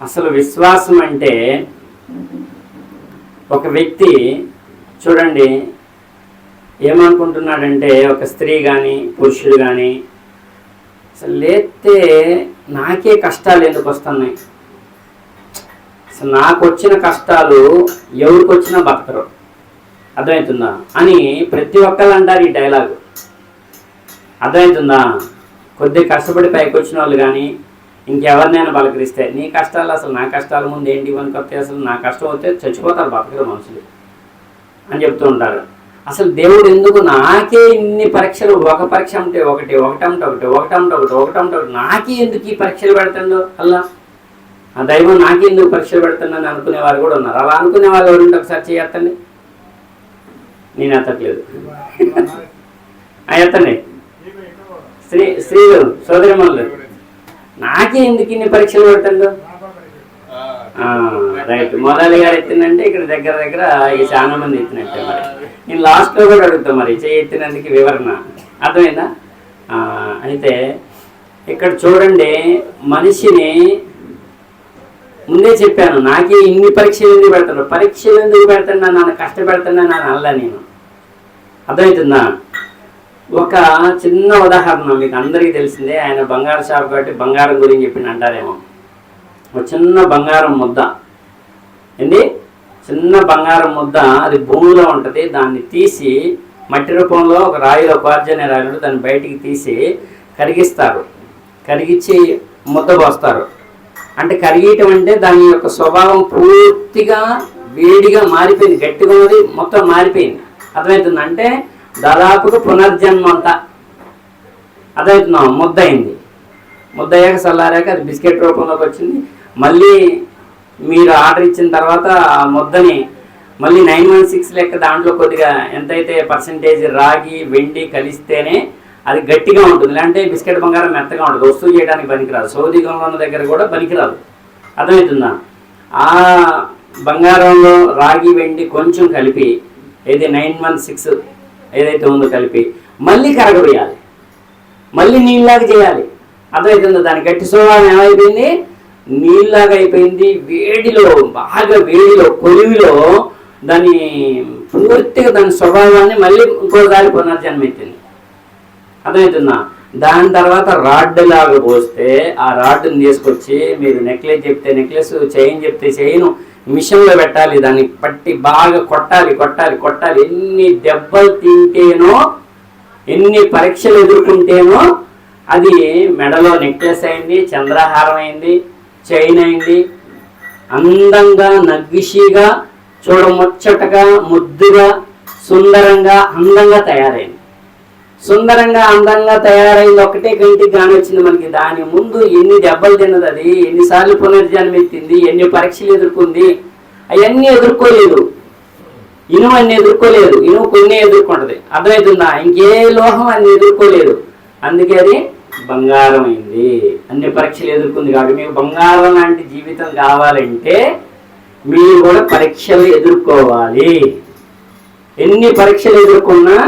అసలు విశ్వాసం అంటే ఒక వ్యక్తి చూడండి ఏమనుకుంటున్నాడంటే, ఒక స్త్రీ కానీ పురుషుడు కానీ అసలు లేతే నాకే కష్టాలు ఎందుకు వస్తున్నాయి, అసలు నాకు వచ్చిన కష్టాలు ఎవరికి వచ్చినా బతకరు, అర్థమవుతుందా అని ప్రతి ఒక్కరు అంటారు ఈ డైలాగు. అర్థమవుతుందా? కొద్దిగా కష్టపడి పైకి వచ్చిన వాళ్ళు కానీ ఇంకెవరినైనా పలకరిస్తే నీ కష్టాలు అసలు నా కష్టాల ముందు ఏంటి వస్తే, అసలు నా కష్టం వస్తే చచ్చిపోతారు బతకరు మనుషులు అని చెప్తూ ఉంటారు. అసలు దేవుడు ఎందుకు నాకే ఇన్ని పరీక్షలు, ఒక పరీక్ష అంటే ఒకటి, ఒకటంటే ఒకటి, ఒకటంటే ఒకటి, ఒకటంటే ఒకటి, నాకే ఎందుకు ఈ పరీక్షలు పెడుతుందో అల్లా, ఆ దైవం నాకే ఎందుకు పరీక్షలు పెడుతుందని అనుకునే వారు కూడా ఉన్నారు. అలా అనుకునే వాళ్ళు ఎవరు ఉంటే ఒకసారి చేయత్తండి. నేను ఎత్తట్లేదు, ఎత్తండి. స్త్రీలు సోదరిమణులు, నాకే ఎందుకు ఇన్ని పరీక్షలు పెడుతుందో. రైట్, మొదలి గారు ఎత్తిందంటే ఇక్కడ దగ్గర దగ్గర ఈ చాలా మంది ఎత్తినట్టే. మరి నేను లాస్ట్లో కూడా అడుగుతాం, మరి చేయి ఎత్తినందుకు వివరణ అర్థమైందా? అయితే ఇక్కడ చూడండి, మనిషిని ముందే చెప్పాను, నాకే ఇన్ని పరీక్షలు ఎందుకు పెడతాను, పరీక్షలు ఎందుకు పెడుతున్నా, నన్ను కష్టపెడుతున్నా నన్ను అల్లా నేను. అర్థమవుతుందా? ఒక చిన్న ఉదాహరణ మీకు అందరికీ తెలిసిందే, ఆయన బంగారు షాప్ కాబట్టి బంగారం గురించి చెప్పింది అంటారేమో. ఒక చిన్న బంగారం ముద్ద ఏంటి, చిన్న బంగారం ముద్ద, అది భూమిలో ఉంటుంది. దాన్ని తీసి మట్టి రూపంలో ఒక రాయిలో కార్జనే రాయిలో దాన్ని బయటికి తీసి కరిగిస్తారు. కరిగించి ముద్ద పోస్తారు. అంటే కరిగేయటం అంటే దాని యొక్క స్వభావం పూర్తిగా వేడిగా మారిపోయింది, గట్టిగా ఉన్నది మొత్తం మారిపోయింది. అర్థమవుతుంది? అంటే దాదాపుగా పునర్జన్మ అంతా అర్థమవుతున్నాం. ముద్ద అయింది, ముద్ద అయ్యాక చల్లారాక అది బిస్కెట్ రూపంలోకి వచ్చింది. మళ్ళీ మీరు ఆర్డర్ ఇచ్చిన తర్వాత ఆ ముద్దని మళ్ళీ 916 లెక్క దాంట్లో కొద్దిగా ఎంతైతే పర్సంటేజ్ రాగి వెండి కలిస్తేనే అది గట్టిగా ఉంటుంది. లేదంటే బిస్కెట్ బంగారం మెత్తగా ఉంటుంది, వస్తువు చేయడానికి పనికిరాదు. సౌదికంలో ఉన్న దగ్గర కూడా పనికిరాదు. అర్థమవుతుందా? ఆ బంగారంలో రాగి వెండి కొంచెం కలిపి, ఏది 916 ఏదైతే ఉందో కలిపి మళ్ళీ కరగవేయాలి, మళ్ళీ నీళ్ళలాగా చేయాలి. అర్థమవుతుందో? దాని గట్టి స్వభావం ఏమైపోయింది, నీళ్ళలాగా అయిపోయింది. వేడిలో, బాగా వేడిలో, కొలివిలో దాని పూర్తిగా దాని స్వభావాన్ని మళ్ళీ ఇంకోసారి పునర్జన్మెత్తింది. అర్థమవుతుందా? దాని తర్వాత రాడ్ లాగా పోస్తే ఆ రాడ్ని తీసుకొచ్చి, మీరు నెక్లెస్ చెప్తే నెక్లెస్, చైన్ చెప్తే చైన్ మిషన్లో పెట్టాలి, దాన్ని పట్టి బాగా కొట్టాలి కొట్టాలి కొట్టాలి. ఎన్ని దెబ్బలు తింటేనో, ఎన్ని పరీక్షలు ఎదుర్కొంటేనో అది మెడలో నెక్లెస్ అయింది, చంద్రహారం అయింది, చైన్ అయింది, అందంగా నగ్గిషిగా చూడముచ్చటగా ముద్దుగా సుందరంగా అందంగా తయారైంది. సుందరంగా అందంగా తయారైంది ఒకటే గంటికి గాని వచ్చింది మనకి. దాని ముందు ఎన్ని దెబ్బలు తిన్నది, అది ఎన్నిసార్లు పునర్జన్మెత్తింది, ఎన్ని పరీక్షలు ఎదుర్కొంది. అవన్నీ ఎదుర్కోలేదు. ఇనుము అన్ని ఎదుర్కోలేదు, ఇనుము కొన్ని ఎదుర్కొంటది. అర్థమవుతుందా? ఇంకే లోహం అన్ని ఎదుర్కోలేదు. అందుకే అది బంగారం అయింది. అన్ని పరీక్షలు ఎదుర్కొంది. కాబట్టి మీకు బంగారం లాంటి జీవితం కావాలంటే మీరు కూడా పరీక్షలు ఎదుర్కోవాలి. ఎన్ని పరీక్షలు ఎదుర్కొన్నా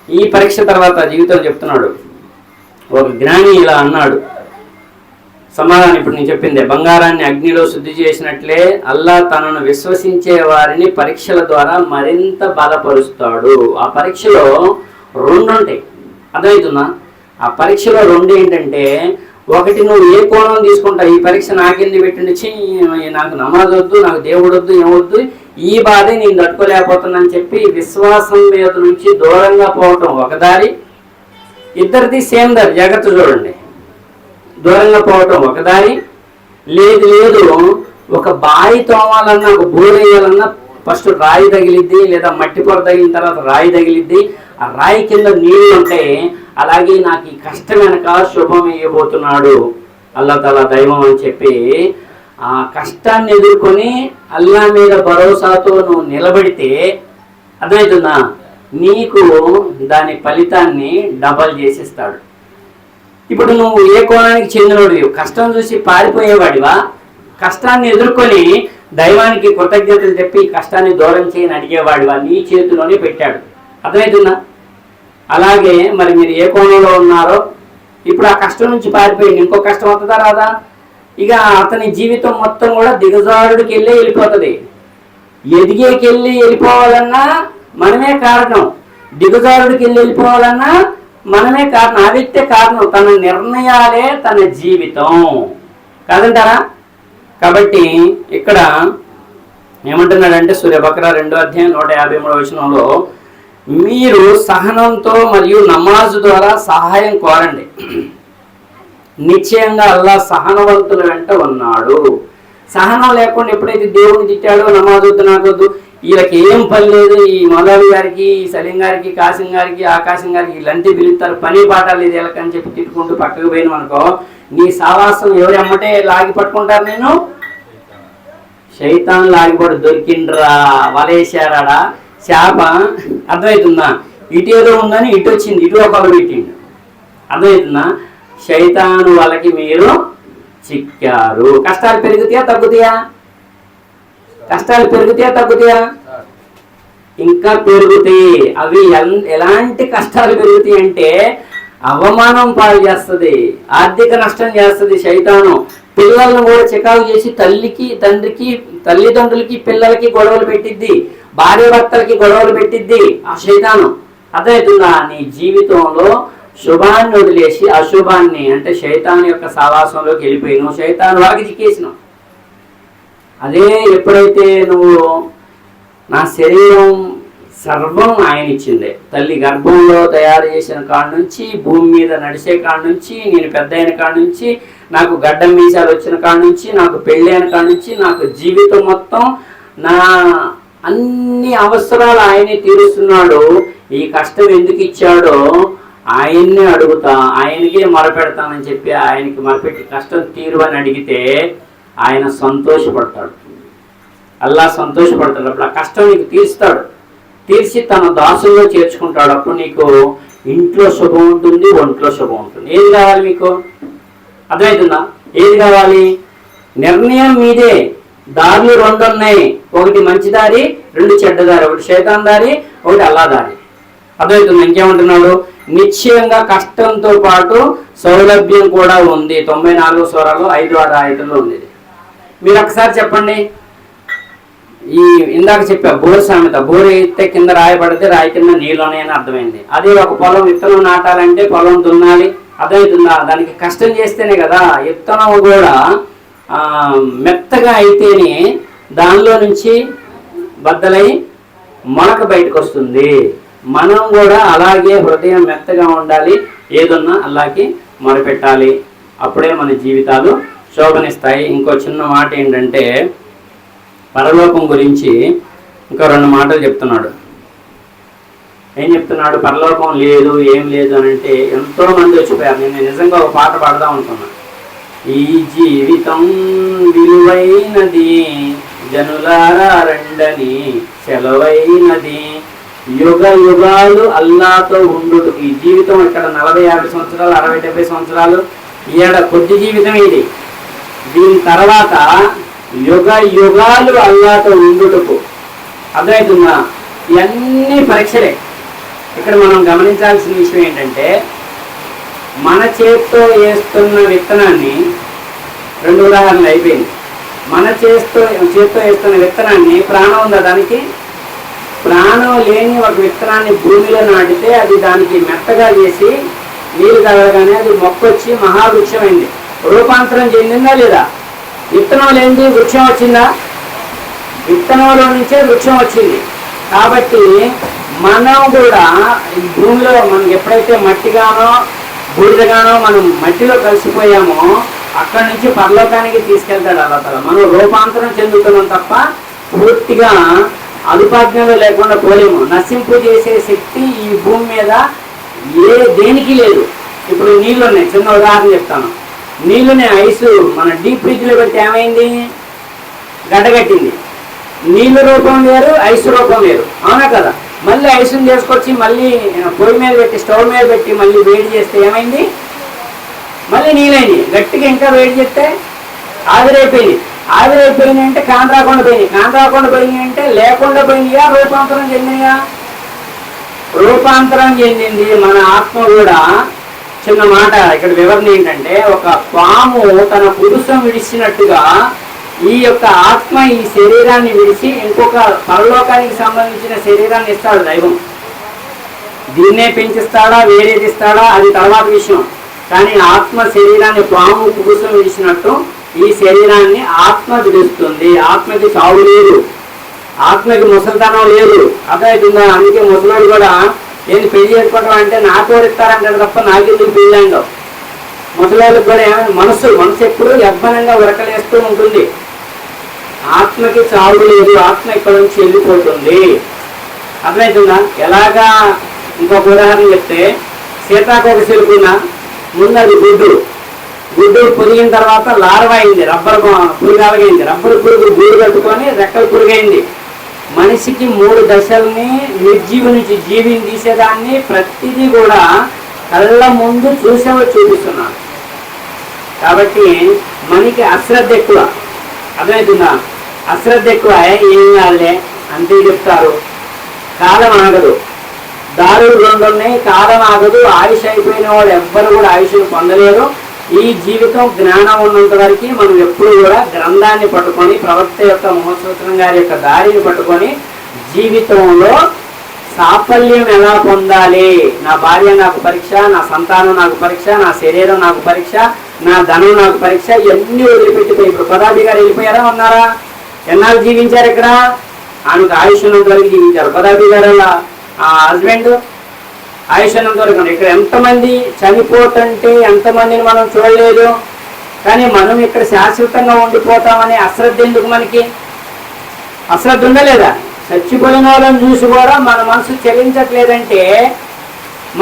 ఈ పరీక్ష తర్వాత జీవితం చెప్తున్నాడు. ఒక జ్ఞాని ఇలా అన్నాడు, సమాధానం ఇప్పుడు నేను చెప్పిందే. బంగారాన్ని అగ్నిలో శుద్ధి చేసినట్లే అల్లా తనను విశ్వసించే వారిని పరీక్షల ద్వారా మరింత బలపరుస్తాడు. ఆ పరీక్షలో 2 ఉంటాయి. అర్థమవుతుందా? ఆ పరీక్షలో 2 ఏంటంటే, ఒకటి నువ్వు ఏ కోణం తీసుకుంటావు. ఈ పరీక్ష నాకెందుకు పెట్టింది, నాకు నమాజ్ వద్దు, నాకు దేవుడు వద్దు, ఏమొద్దు, ఈ బాధే నేను తట్టుకోలేకపోతున్నానని చెప్పి విశ్వాసం మీద నుంచి దూరంగా పోవటం ఒక దారి. ఇద్దరిది సేమ్ దారి, జాగ్రత్త చూడండి. దూరంగా పోవటం ఒక దారి. లేదు లేదు, ఒక బావి తోమాలన్నా, ఒక బోర్ వేయాలన్నా ఫస్ట్ రాయి తగిలిద్ది, లేదా మట్టి పొర తగిలిన తర్వాత రాయి తగిలిద్ది. ఆ రాయి కింద నీళ్ళు ఉంటాయి. అలాగే నాకు ఈ కష్టం వెనక శుభం ఇవ్వబోతున్నాడు అల్లా తఆలా దైవం అని చెప్పి ఆ కష్టాన్ని ఎదుర్కొని అల్లా మీద భరోసాతో నువ్వు నిలబడితే, అర్థమవుతుందా, నీకు దాని ఫలితాన్ని డబల్ చేసిస్తాడు. ఇప్పుడు నువ్వు ఏ కోణానికి చెందినోడివి? కష్టం చూసి పారిపోయేవాడివా? కష్టాన్ని ఎదుర్కొని దైవానికి కృతజ్ఞతలు చెప్పి కష్టాన్ని దూరం చేయని అడిగేవాడివా? నీ చేతిలోనే పెట్టాడు. అర్థమవుతుందా? అలాగే మరి మీరు ఏ కోణంలో ఉన్నారో, ఇప్పుడు ఆ కష్టం నుంచి పారిపోయింది, ఇంకో కష్టం వస్తుందా రాదా? ఇక అతని జీవితం మొత్తం కూడా దిగజారుడికి వెళ్ళిపోతుంది. ఎదిగేకెళ్ళి వెళ్ళిపోవాలన్నా మనమే కారణం, దిగజారుడికి వెళ్ళిపోవాలన్నా మనమే కారణం. ఆ వ్యక్తే కారణం, తన నిర్ణయాలే తన జీవితం కాదంటారా? కాబట్టి ఇక్కడ ఏమంటున్నాడంటే సూర్యబక్ర 2వ అధ్యాయం 153వ వచనంలో, మీరు సహనంతో మరియు నమాజు ద్వారా సహాయం కోరండి, నిశ్చయంగా అల్లా సహనవంతుల వెంట ఉన్నాడు. సహనం లేకుండా ఎప్పుడైతే దేవుని తిట్టాడో, నమాజ్ వద్దు నాకొద్దు, వీళ్ళకి ఏం పని లేదు, ఈ మౌలవి గారికి, ఈ సలీం గారికి, కాసిం గారికి, ఆకాశం గారికి వీళ్ళంటే పిలుస్తారు, పని పాట లేదు వీళ్ళకని చెప్పి తిట్టుకుంటూ పక్కకు పోయినాం అనుకో, నీ సావాసం ఎవరెమ్మటే లాగి పట్టుకుంటారు. నేను శైతాన్ లాగిపడు దొరికిండ్రా, వలేశారాడా శాప, అర్థమవుతుందా? ఇటు ఏదో ఉందని ఇటు వచ్చింది, ఇటు ఒకళ్ళు పెట్టిండు, అర్థమవుతుందా? శైతాను వాళ్ళకి మీరు చిక్కారు. కష్టాలు పెరుగుతాయా తగ్గుతాయా? కష్టాలు పెరుగుతాయా తగ్గుతాయా? ఇంకా పెరుగుతాయి. అవి ఎలాంటి కష్టాలు పెరుగుతాయి అంటే అవమానం పాలు చేస్తుంది, ఆర్థిక నష్టం చేస్తుంది శైతాను. పిల్లలను కూడా చికాకు చేసి తల్లికి తండ్రికి, తల్లిదండ్రులకి పిల్లలకి గొడవలు పెట్టిద్ది, భార్య భర్తలకి గొడవలు పెట్టిద్ది ఆ శైతాను. అర్థమవుతుందా? నీ జీవితంలో శుభాన్ని వదిలేసి అశుభాన్ని అంటే శైతాను యొక్క సావాసంలోకి వెళ్ళిపోయినావు, శైతాను వాకి చిక్కేసినావు. అదే ఎప్పుడైతే నువ్వు నా శరీరం సర్వం ఆయన ఇచ్చిందే, తల్లి గర్భంలో తయారు చేసిన కాడ నుంచి, భూమి మీద నడిచే కాడ నుంచి, నేను పెద్ద అయిన కాడ నుంచి, నాకు గడ్డం మీసాలు వచ్చిన కాడ నుంచి, నాకు పెళ్ళైన కాడ నుంచి, నాకు జీవితం మొత్తం నా అన్ని అవసరాలు ఆయనే తీరుస్తున్నాడు. ఈ కష్టం ఎందుకు ఇచ్చాడో ఆయన్నే అడుగుతా, ఆయనకే మొరపెడతానని చెప్పి ఆయనకి మొరపెట్టి కష్టం తీరు అని అడిగితే ఆయన సంతోషపడతాడు, అల్లా సంతోషపడతాడు. అప్పుడు ఆ కష్టం నీకు తీరుస్తాడు, తీర్చి తన దాసుల్లో చేర్చుకుంటాడు. అప్పుడు నీకు ఇంట్లో శుభం ఉంటుంది, ఒంట్లో శుభం ఉంటుంది. ఏది కావాలి మీకు? అర్థమవుతుందా? ఏది కావాలి? నిర్ణయం మీదే. దారులు 2 ఉన్నాయి, ఒకటి మంచి దారి, 2 చెడ్డ దారి, ఒకటి శైతాన్ దారి, ఒకటి అల్లా దారి. అర్థమవుతుంది? ఇంకేమంటున్నాడు? నిశ్చయంగా కష్టంతో పాటు సౌలభ్యం కూడా ఉంది. 94 సూరాలో 5వ ఆయతంలో ఉంది. మీరు ఒకసారి చెప్పండి, ఈ ఇందాక చెప్పా బోరు సామెత, బోరు అయితే కింద రాయి పడితే రాయి కింద నీళ్ళనే అని అర్థమైంది. అదే ఒక పొలం విత్తనం నాటాలంటే పొలం దున్నాలి, అర్థమవుతుందా? దానికి కష్టం చేస్తేనే కదా. విత్తనం కూడా మెత్తగా అయితేనే దానిలో నుంచి బద్దలై మొలక బయటకు వస్తుంది. మనం కూడా అలాగే హృదయం మెత్తగా ఉండాలి, ఏదన్నా అల్లాకి మొరపెట్టాలి, అప్పుడే మన జీవితాలు శోభనిస్తాయి. ఇంకో చిన్న మాట ఏంటంటే పరలోకం గురించి ఇంకో 2 మాటలు చెప్తున్నాడు. ఏం చెప్తున్నాడు? పరలోకం లేదు, ఏం లేదు అని అంటే ఎంతో మంది వచ్చిపోయారు. నేను నిజంగా ఒక పాట పాడదాం అనుకున్నా. ఈ జీవితం విలువైనది, జనులారా రండని సెలవైనది, యుగ యుగాలు అల్లాతో ఉండు. ఈ జీవితం ఇక్కడ 40-50 సంవత్సరాలు, 60-70 సంవత్సరాలు, ఈడ కొద్ది జీవితం ఇది. దీని తర్వాత యుగ యుగాలు అల్లాతో ఉండుటకు. అర్థమవుతుందా? ఇవన్నీ పరీక్షలే. ఇక్కడ మనం గమనించాల్సిన విషయం ఏంటంటే మన చేత్తో వేస్తున్న విత్తనాన్ని, 2 ఉదాహరణలు అయిపోయింది. మన చేత్తో వేస్తున్న విత్తనాన్ని ప్రాణం ఉందా దానికి? ప్రాణం లేని ఒక విత్తనాన్ని భూమిలో నాటితే అది దానికి మెత్తగా చేసి నీళ్ళు తగలగానే అది మొక్కొచ్చి మహావృక్షమైంది. రూపాంతరం చెందిందా లేదా? విత్తనం లేనిది వృక్షం వచ్చిందా? విత్తనంలో నుంచే వృక్షం వచ్చింది. కాబట్టి మనం కూడా ఈ భూమిలో మనం ఎప్పుడైతే మట్టిగానో బూడిదగానో మనం మట్టిలో కలిసిపోయామో అక్కడి నుంచి పరలోకానికి తీసుకెళ్తాడు అల్లాహ్ తాలా. మనం రూపాంతరం చెందుతున్నాం తప్ప పూర్తిగా అదుపాజ్ఞలో లేకుండా పోలేము. నశింపు చేసే శక్తి ఈ భూమి మీద దేనికి లేదు. ఇప్పుడు నీళ్ళు ఉన్నాయి, చిన్న ఉదాహరణ చెప్తాను. నీళ్ళునే ఐసు మన డీప్ ఫ్రిడ్జ్లో పెడితే ఏమైంది? గడ్డగట్టింది. నీళ్ళ రూపం వేరు, ఐసు రూపం వేరు, అవునా కదా? మళ్ళీ ఐసుని తీసుకొచ్చి మళ్ళీ పొయ్యి మీద పెట్టి, స్టవ్ మీద పెట్టి మళ్ళీ వేడి చేస్తే ఏమైంది? మళ్ళీ నీళ్ళైంది. గట్టిగా ఇంకా వేడి చేస్తే ఆవిరైపోయింది. ఆవిరైపోయింది అంటే కాని రాకుండా పోయింది. కాని రాకుండా పోయింది అంటే లేకుండా పోయిందిగా, రూపాంతరం చెందినగా? రూపాంతరం చెందింది. మన ఆత్మ కూడా చిన్న మాట ఇక్కడ వివరణ ఏంటంటే, ఒక పాము తన పురుషం విడిచినట్టుగా ఈ యొక్క ఆత్మ ఈ శరీరాన్ని విడిచి ఇంకొక పరలోకానికి సంబంధించిన శరీరాన్ని ఇస్తాడు దైవం. దీన్నే పెంచిస్తాడా వేరేది ఇస్తాడా అది తర్వాత విషయం. కానీ ఆత్మ శరీరాన్ని పాము పురుషం విడిచినట్టు ఈ శరీరాన్ని ఆత్మ విడుస్తుంది. ఆత్మకి చావు లేదు, ఆత్మకి ముసలితనం లేదు. అర్థమవుతుందా? అందుకే ముసలోడు కూడా ఏంది పెళ్లి చేసుకోవడం అంటే నాకు ఇస్తారంటాడు తప్ప నాకెందుకు పెళ్ళండవు. ముసలోళ్ళకి కూడా ఏమైనా మనసు ఎప్పుడు యవ్వనంగా ఉరకలేస్తూ ఉంటుంది. ఆత్మకి చావు లేదు, ఆత్మ ఇక్కడ నుంచి వెళ్ళిపోతుంది. అర్థమవుతుందా? ఎలాగా ఇంకొక ఉదాహరణ చెప్తే, సీతాకోక చిలుకున్న ముందు అది గుడ్డు పొదిగిన తర్వాత లార్వా అయింది, రబ్బర్ పురుగు అలగైంది, రబ్బర్ పురుగు గూడు కట్టుకొని రెక్కల పురుగైంది. మనిషికి 3 దశల్ని నిర్జీవి నుంచి జీవిని తీసేదాన్ని ప్రతిదీ కూడా కళ్ళ ముందు చూపిస్తున్నాను. కాబట్టి మనకి అశ్రద్ధ ఎక్కువ. అర్థమవుతుందా? అశ్రద్ధ ఎక్కువ. ఏం కాదులే అంతే చెప్తారు. కాలం ఆగదు. దారులు 2 ఉన్నాయి. కాలం ఆగదు. ఆయుష్ అయిపోయిన వాళ్ళు ఎవ్వరు కూడా ఆయుష్ను పొందలేరు. ఈ జీవితం జ్ఞానం ఉన్నంత వరకు మనం ఎప్పుడు కూడా గ్రంథాన్ని పట్టుకొని, ప్రవక్త యొక్క మహోత్సవం గారి యొక్క దారిని పట్టుకొని జీవితంలో సాఫల్యం ఎలా పొందాలి, నా భార్య నాకు పరీక్ష, నా సంతానం నాకు పరీక్ష, నా శరీరం నాకు పరీక్ష, నా ధనం నాకు పరీక్ష, ఇవన్నీ వదిలిపెట్టిపోయి ఇప్పుడు పదాభి గారు వెళ్ళిపోయారా ఉన్నారా? ఎన్నాళ్ళు జీవించారు ఇక్కడ? ఆమెకు ఆయుష్ ఉన్నంత వరకు జీవించారు. పదాభి గారు హస్బెండ్ ఆయుష్ ఉన్నంత వరకు. ఇక్కడ ఎంతమంది చనిపోతుంటే ఎంతమందిని మనం చూడలేదు. కానీ మనం ఇక్కడ శాశ్వతంగా ఉండిపోతామనే అశ్రద్ధ ఎందుకు మనకి? అశ్రద్ధ ఉందా లేదా? చచ్చిపోయిన వాళ్ళని చూసి కూడా మన మనసు చెల్లించట్లేదంటే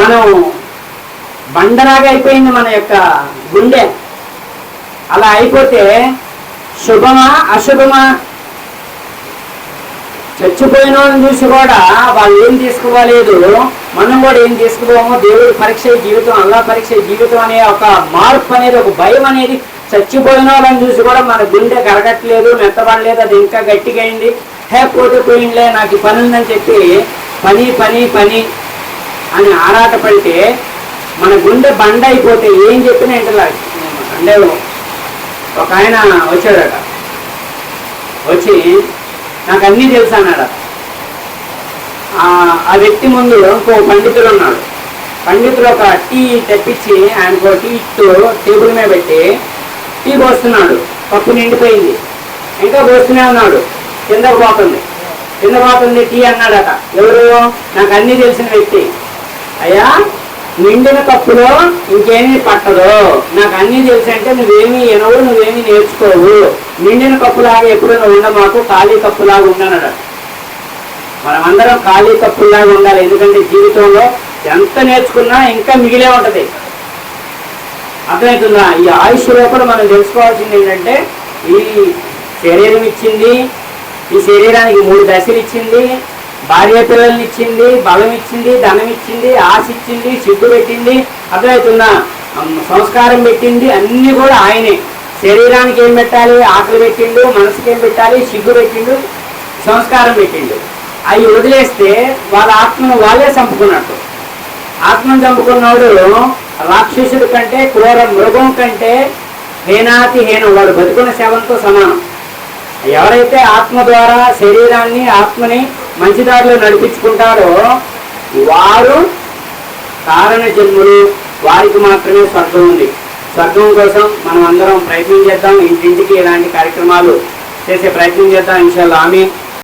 మనం బండరాగా అయిపోయింది మన యొక్క గుండె. అలా అయిపోతే శుభమా అశుభమా? చచ్చిపోయిన వాళ్ళని చూసి కూడా వాళ్ళు ఏం తీసుకోలేదు, మనం కూడా ఏం తీసుకోమో. దేవుడి పరీక్ష జీవితం, అల్లా పరీక్ష జీవితం అనే ఒక మార్పు అనేది, ఒక భయం అనేది చచ్చిపోయిన వాళ్ళని చూసి కూడా మన గుండె కరగట్లేదు, మెత్తబడలేదు. అది ఇంకా గట్టిగా అయింది. పోతే పోయిందిలే, నాకు పని ఉందని చెప్పి పని పని పని అని ఆరాటపడితే మన గుండె బండ అయిపోతే ఏం చెప్పినా ఇంటలా. అంటే ఒక ఆయన వచ్చాడట, వచ్చి నాకు అన్నీ తెలుసు అన్నాడు. ఆ వ్యక్తి ముందు ఇంకో పండితుడు ఉన్నాడు. పండితుడు ఒక టీ తెప్పించి ఆయనకు టీ టేబుల్ మీద పెట్టి టీ పోస్తున్నాడు. కప్పు నిండిపోయింది, ఇంకా పోస్తూనే ఉన్నాడు. కిందకు పోతుంది టీ అన్నాడట. ఎవరు? నాకు అన్నీ తెలిసిన వ్యక్తి. అయ్యా, నిండిన కప్పులో ఇంకేమీ పట్టదు, నాకు అన్నీ తెలిసి అంటే నువ్వేమీ ఎనవు, నువ్వేమీ నేర్చుకోవు. నిండిన కప్పులాగా ఎప్పుడు నువ్వు ఉండమాకు, ఖాళీ కప్పులాగా ఉండనడు. మనమందరం ఖాళీ కప్పులాగా ఉండాలి. ఎందుకంటే జీవితంలో ఎంత నేర్చుకున్నా ఇంకా మిగిలే ఉంటుంది. అర్థమవుతుందా? ఈ ఆయుష్ లోపల మనం తెలుసుకోవాల్సింది ఏంటంటే, ఈ శరీరం ఇచ్చింది, ఈ శరీరానికి 3 దశలు ఇచ్చింది, భార్య పిల్లల్ని ఇచ్చింది, బలం ఇచ్చింది, ధనం ఇచ్చింది, ఆశ ఇచ్చింది, సిగ్గు పెట్టింది. అర్థమవుతుందా? సంస్కారం పెట్టింది. అన్నీ కూడా ఆయనే. శరీరానికి ఏం పెట్టాలి? ఆకలి పెట్టిండు. మనసుకి ఏం పెట్టాలి? సిగ్గు పెట్టిండు, సంస్కారం పెట్టిండు. అవి వదిలేస్తే వాళ్ళ ఆత్మను వాళ్ళే చంపుకున్నట్టు. ఆత్మను చంపుకున్నాడు రాక్షసుడి కంటే, క్రూర మృగం కంటే హీనాతి హీనం. వాడు బతుకున్న శవంతో సమానం. ఎవరైతే ఆత్మ ద్వారా శరీరాన్ని, ఆత్మని మంచి దారిలో నడిపించుకుంటారో వారు కారణ జన్ములు. వారికి మాత్రమే స్వర్గం ఉంది. స్వర్గం కోసం మనం అందరం ప్రయత్నం చేద్దాం. ఇంటింటికి ఇలాంటి కార్యక్రమాలు చేసే ప్రయత్నం చేద్దాం. ఇన్షాల్లాహ్. ఆమీన్.